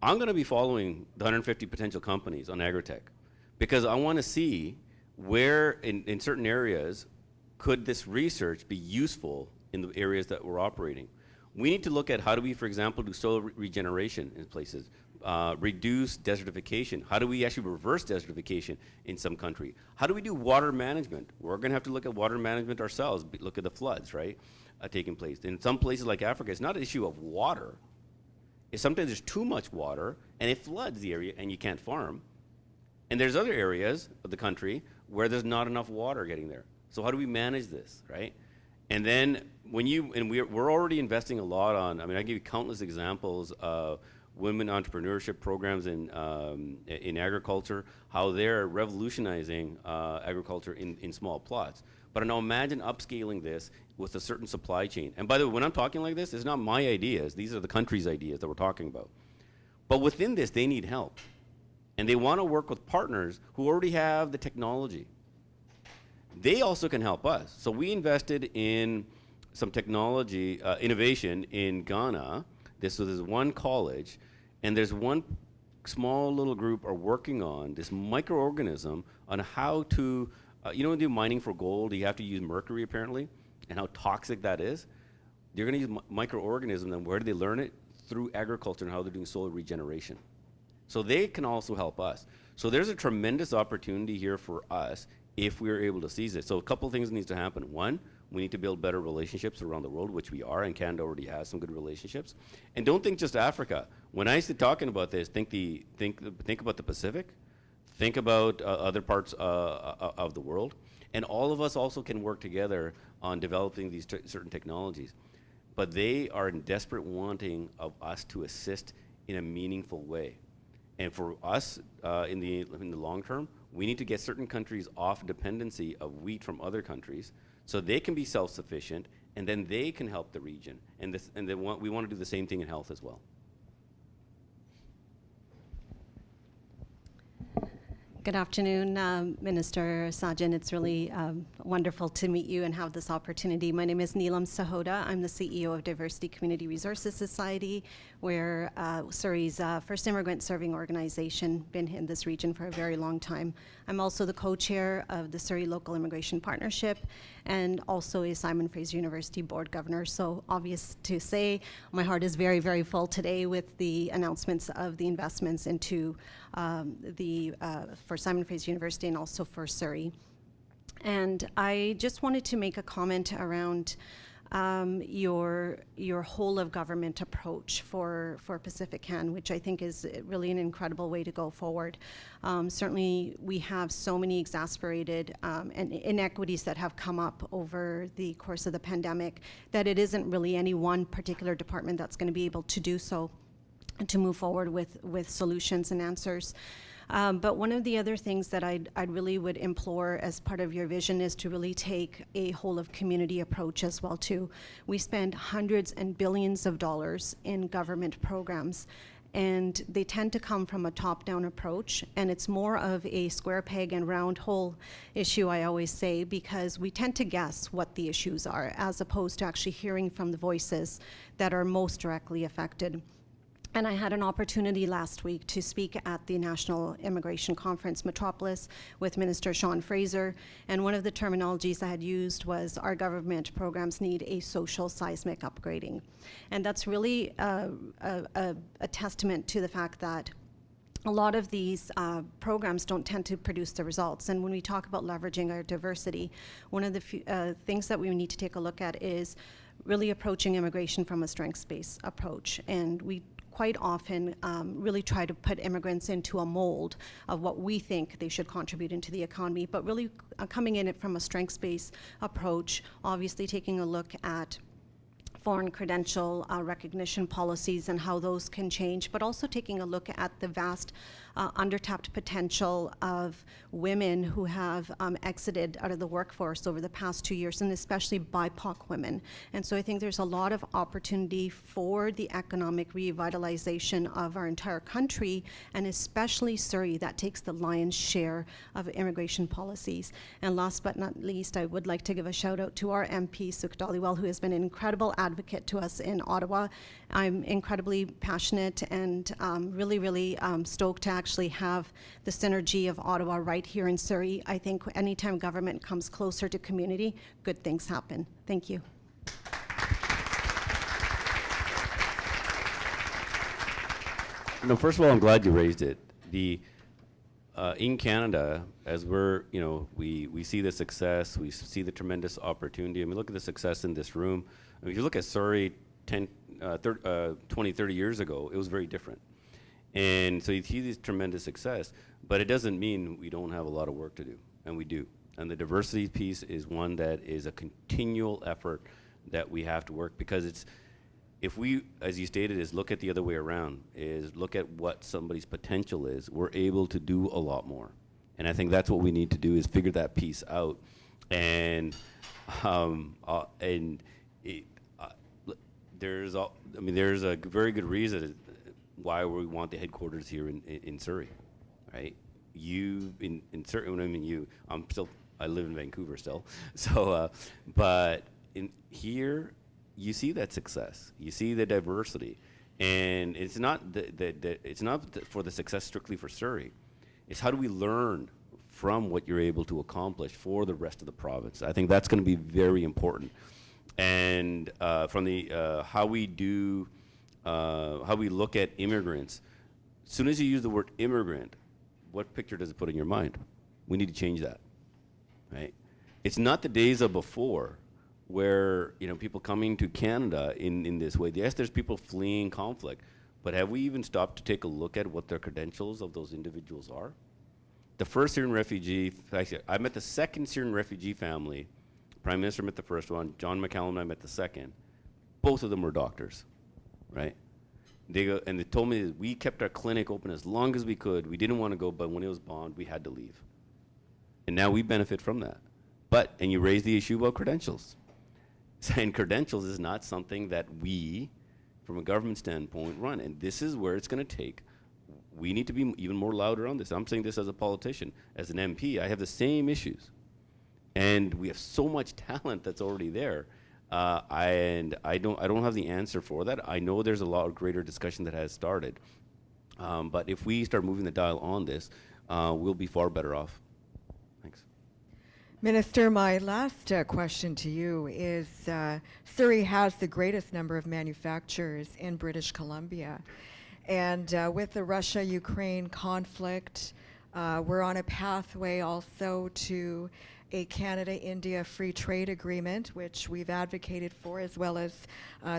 I'm going to be following the 150 potential companies on Agritech, because I want to see where in certain areas could this research be useful in the areas that we're operating. We need to look at how do we, for example, do soil regeneration in places, reduce desertification. How do we actually reverse desertification in some country? How do we do water management? We're going to have to look at water management ourselves, look at the floods, right, taking place. In some places like Africa, it's not an issue of water. It's sometimes there's too much water, and it floods the area, and you can't farm. And there's other areas of the country where there's not enough water getting there. So how do we manage this, right? And then we're already investing a lot on, I give you countless examples of women entrepreneurship programs in agriculture, how they're revolutionizing agriculture in small plots. But now imagine upscaling this with a certain supply chain. And by the way, when I'm talking like this, it's not my ideas. These are the country's ideas that we're talking about. But within this, they need help. And they want to work with partners who already have the technology. They also can help us. So we invested in some technology innovation in Ghana. This was one college, and there's one small little group are working on this microorganism on how to, when you do mining for gold, you have to use mercury apparently, and how toxic that is. They're going to use microorganisms, and where do they learn it? Through agriculture and how they're doing soil regeneration. So they can also help us. So there's a tremendous opportunity here for us if we're able to seize it. So a couple of things needs to happen. One, we need to build better relationships around the world, which we are, and Canada already has some good relationships. And don't think just Africa. When I started talking about this, think about the Pacific, think about other parts of the world, and all of us also can work together on developing these certain technologies. But they are in desperate wanting of us to assist in a meaningful way. And for us, in the long term, we need to get certain countries off dependency of wheat from other countries, so they can be self-sufficient, and then they can help the region. And we want to do the same thing in health as well. Good afternoon, Minister Sajjan. It's really wonderful to meet you and have this opportunity. My name is Neelam Sahota. I'm the CEO of Diversity Community Resources Society. We're Surrey's first immigrant serving organization, been in this region for a very long time. I'm also the co-chair of the Surrey Local Immigration Partnership and also a Simon Fraser University board governor. So obvious to say, my heart is very, very full today with the announcements of the investments into for Simon Fraser University and also for Surrey. And I just wanted to make a comment around your whole of government approach for PacifiCan, which I think is really an incredible way to go forward. Certainly, we have so many exasperated and inequities that have come up over the course of the pandemic that it isn't really any one particular department that's going to be able to do so and to move forward with solutions and answers. But one of the other things that I'd really would implore as part of your vision is to really take a whole of community approach as well too. We spend hundreds and billions of dollars in government programs, and they tend to come from a top-down approach, and it's more of a square peg and round hole issue, I always say, because we tend to guess what the issues are as opposed to actually hearing from the voices that are most directly affected. And I had an opportunity last week to speak at the National Immigration Conference Metropolis with Minister Sean Fraser, and one of the terminologies I had used was our government programs need a social seismic upgrading. And that's really a testament to the fact that a lot of these programs don't tend to produce the results. And when we talk about leveraging our diversity, one of the things that we need to take a look at is really approaching immigration from a strengths-based approach. And we quite often really try to put immigrants into a mold of what we think they should contribute into the economy, but really coming in it from a strengths-based approach, obviously taking a look at foreign credential recognition policies and how those can change, but also taking a look at the vast undertapped potential of women who have exited out of the workforce over the past 2 years, and especially BIPOC women. And so I think there's a lot of opportunity for the economic revitalization of our entire country, and especially Surrey, that takes the lion's share of immigration policies. And last but not least, I would like to give a shout out to our MP, Suk Dhaliwal, who has been an incredible advocate to us in Ottawa. I'm incredibly passionate and really stoked to actually have the synergy of Ottawa right here in Surrey. I think anytime government comes closer to community, good things happen. Thank you. No, first of all, I'm glad you raised it. In Canada, as we see the success, we see the tremendous opportunity. I mean, look at the success in this room. I mean, if you look at Surrey 20, 30 years ago, it was very different. And so you see this tremendous success, but it doesn't mean we don't have a lot of work to do, and we do. And the diversity piece is one that is a continual effort that we have to work, because if we, as you stated, is look at the other way around, is look at what somebody's potential is, we're able to do a lot more. And I think that's what we need to do, is figure that piece out. And there's a very good reason why we want the headquarters here in Surrey, right? I live in Vancouver still, so but in here you see that success, you see the diversity, and it's not for the success strictly for Surrey. It's how do we learn from what you're able to accomplish for the rest of the province. I think that's going to be very important. And from the how we look at immigrants, as soon as you use the word immigrant, what picture does it put in your mind? We need to change that, right? It's not the days of before, where people coming to Canada in this way. Yes, there's people fleeing conflict, but have we even stopped to take a look at what the credentials of those individuals are? The first Syrian refugee, actually, I met the second Syrian refugee family. Prime Minister met the first one. John McCallum and I met the second. Both of them were doctors, right? They told me that we kept our clinic open as long as we could. We didn't want to go, but when it was bombed, we had to leave. And now we benefit from that. And you raise the issue about credentials. And credentials is not something that we, from a government standpoint, run. And this is where it's going to take. We need to be even more louder on this. I'm saying this as a politician. As an MP, I have the same issues. And we have so much talent that's already there. And I don't have the answer for that. I know there's a lot of greater discussion that has started. But if we start moving the dial on this, we'll be far better off. Thanks. Minister, my last question to you is Surrey has the greatest number of manufacturers in British Columbia. And with the Russia-Ukraine conflict, we're on a pathway also to a Canada-India free trade agreement, which we've advocated for, as well as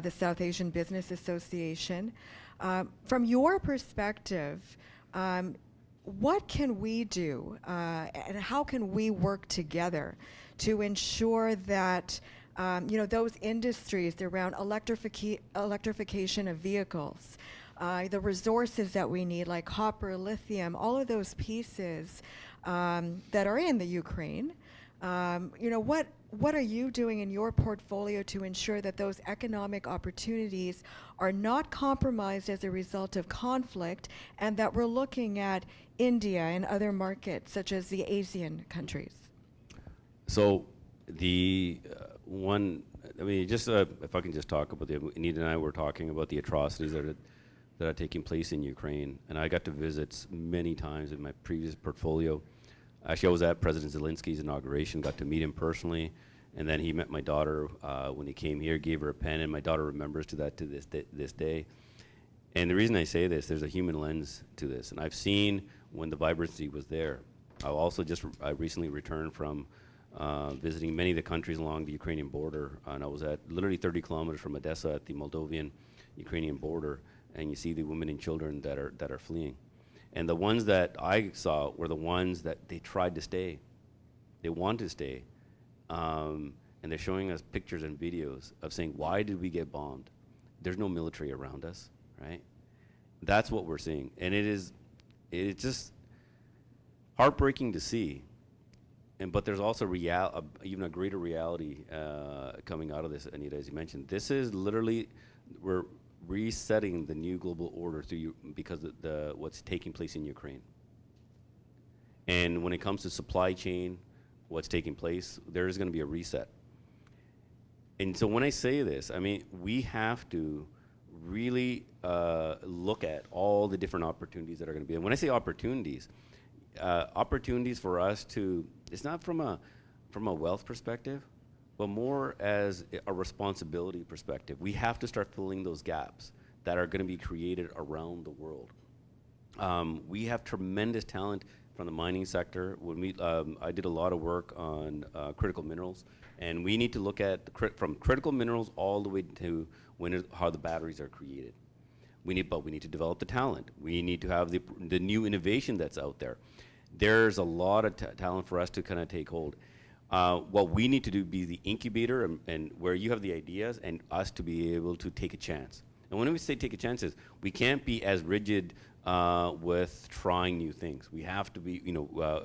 the South Asian Business Association. From your perspective, what can we do and how can we work together to ensure that those industries around electrification of vehicles, the resources that we need like copper, lithium, all of those pieces that are in the Ukraine, what are you doing in your portfolio to ensure that those economic opportunities are not compromised as a result of conflict, and that we're looking at India and other markets such as the Asian countries? So the if I can just talk about Anita and I were talking about the atrocities that are taking place in Ukraine, and I got to visit many times in my previous portfolio. Actually, I was at President Zelensky's inauguration, got to meet him personally, and then he met my daughter when he came here, gave her a pen, and my daughter remembers to this day. And the reason I say this, there's a human lens to this, and I've seen when the vibrancy was there. I recently returned from visiting many of the countries along the Ukrainian border, and I was at literally 30 kilometers from Odessa at the Moldovan-Ukrainian border, and you see the women and children that are fleeing. And the ones that I saw were the ones that they tried to stay. They wanted to stay. And they're showing us pictures and videos of saying, why did we get bombed? There's no military around us, right? That's what we're seeing. And it's just heartbreaking to see. But there's also even a greater reality coming out of this, Anita, as you mentioned. This is literally, we're resetting the new global order because of what's taking place in Ukraine. And when it comes to supply chain, what's taking place, there is going to be a reset. And so when I say this, I mean, we have to really look at all the different opportunities that are going to be. And when I say opportunities for us to, it's not from a wealth perspective, but more as a responsibility perspective. We have to start filling those gaps that are going to be created around the world. We have tremendous talent from the mining sector. I did a lot of work on critical minerals, and we need to look at from critical minerals all the way to how the batteries are created. We need to develop the talent. We need to have the new innovation that's out there. There's a lot of talent for us to kind of take hold. What we need to do be the incubator and where you have the ideas and us to be able to take a chance. And when we say take a chance, we can't be as rigid with trying new things. We have to be,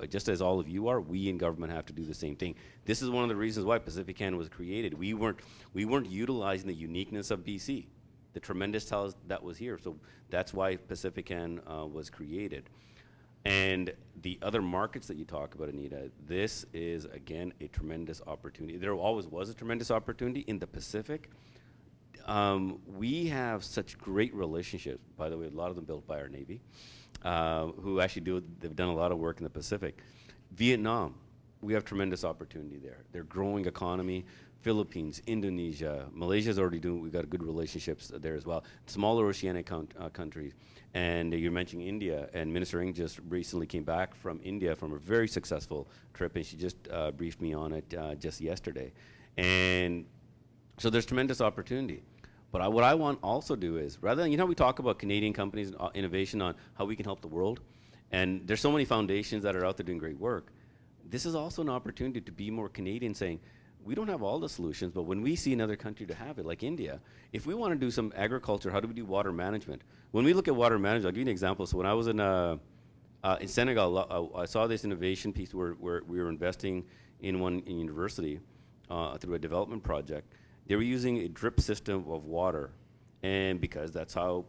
just as all of you are, we in government have to do the same thing. This is one of the reasons why PacifiCan was created. We weren't utilizing the uniqueness of BC, the tremendous talent that was here. So that's why PacifiCan was created. And the other markets that you talk about, Anita, this is, again, a tremendous opportunity. There always was a tremendous opportunity in the Pacific. We have such great relationships, by the way, a lot of them built by our Navy, who actually they've done a lot of work in the Pacific. Vietnam, we have tremendous opportunity there. They're growing economy. Philippines, Indonesia, Malaysia's already we've got good relationships there as well. Smaller oceanic countries. And you're mentioning India, and Minister Ng just recently came back from India from a very successful trip, and she just briefed me on it just yesterday. And so there's tremendous opportunity. But what I want also do is, rather than, we talk about Canadian companies and innovation on how we can help the world, and there's so many foundations that are out there doing great work. This is also an opportunity to be more Canadian, saying, we don't have all the solutions, but when we see another country to have it, like India, if we want to do some agriculture, how do we do water management? When we look at water management, I'll give you an example. So when I was in Senegal, I saw this innovation piece where we were investing in one university through a development project. They were using a drip system of water, and because that's how,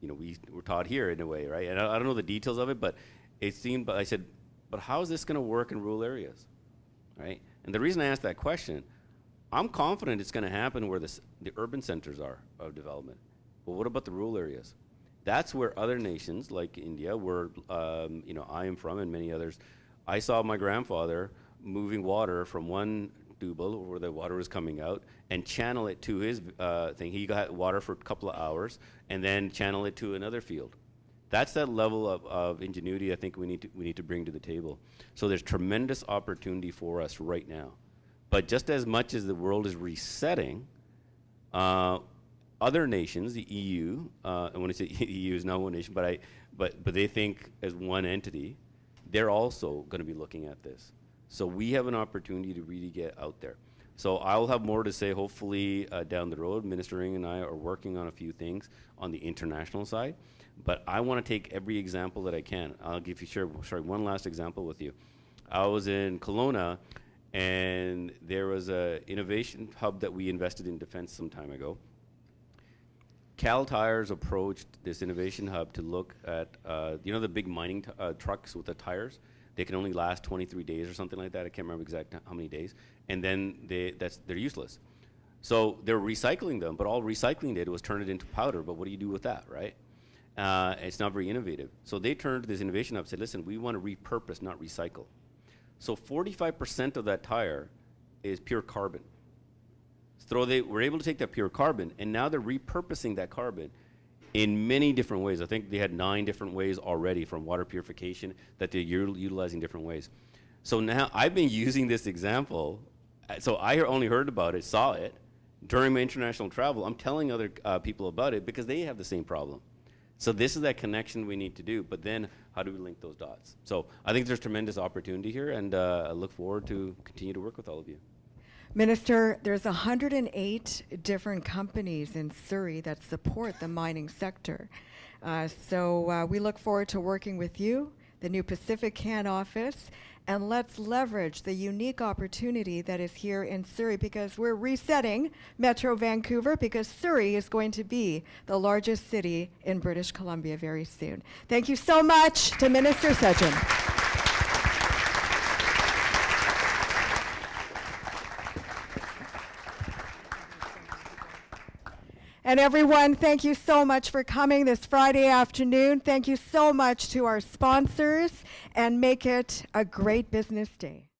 we were taught here in a way, right? And I don't know the details of it, but it seemed. But I said, but how is this going to work in rural areas, right? And the reason I asked that question, I'm confident it's going to happen where the urban centers are of development. But what about the rural areas? That's where other nations like India, where I am from, and many others, I saw my grandfather moving water from one tubal where the water was coming out and channel it to his thing. He got water for a couple of hours and then channel it to another field. That's that level of ingenuity I think we need to bring to the table. So there's tremendous opportunity for us right now. But just as much as the world is resetting, other nations, the EU, and when I say EU is not one nation, but they think as one entity, they're also going to be looking at this. So we have an opportunity to really get out there. So I'll have more to say hopefully down the road. Minister Ng and I are working on a few things on the international side, but I want to take every example that I can. I'll give you one last example with you. I was in Kelowna, and there was a innovation hub that we invested in defense some time ago. Cal Tires approached this innovation hub to look at, you know, the big mining trucks with the tires. They can only last 23 days or something like that. I can't remember exactly how many days. And then they're useless. So they're recycling them, but all recycling did was turn it into powder. But what do you do with that, right? It's not very innovative. So they turned to this innovation hub and said, listen, we want to repurpose, not recycle. So 45% of that tire is pure carbon. So they were able to take that pure carbon, and now they're repurposing that carbon in many different ways. I think they had 9 different ways already, from water purification, that they're utilizing different ways. So now I've been using this example. So I only heard about it, saw it, during my international travel. I'm telling other people about it because they have the same problem. So this is that connection we need to do, but then how do we link those dots? So I think there's tremendous opportunity here, and I look forward to continue to work with all of you. Minister, there's 108 different companies in Surrey that support the mining sector. So we look forward to working with you, the new PacifiCan office, and let's leverage the unique opportunity that is here in Surrey, because we're resetting Metro Vancouver, because Surrey is going to be the largest city in British Columbia very soon. Thank you so much to Minister Sajjan. And everyone, thank you so much for coming this Friday afternoon. Thank you so much to our sponsors, and make it a great business day.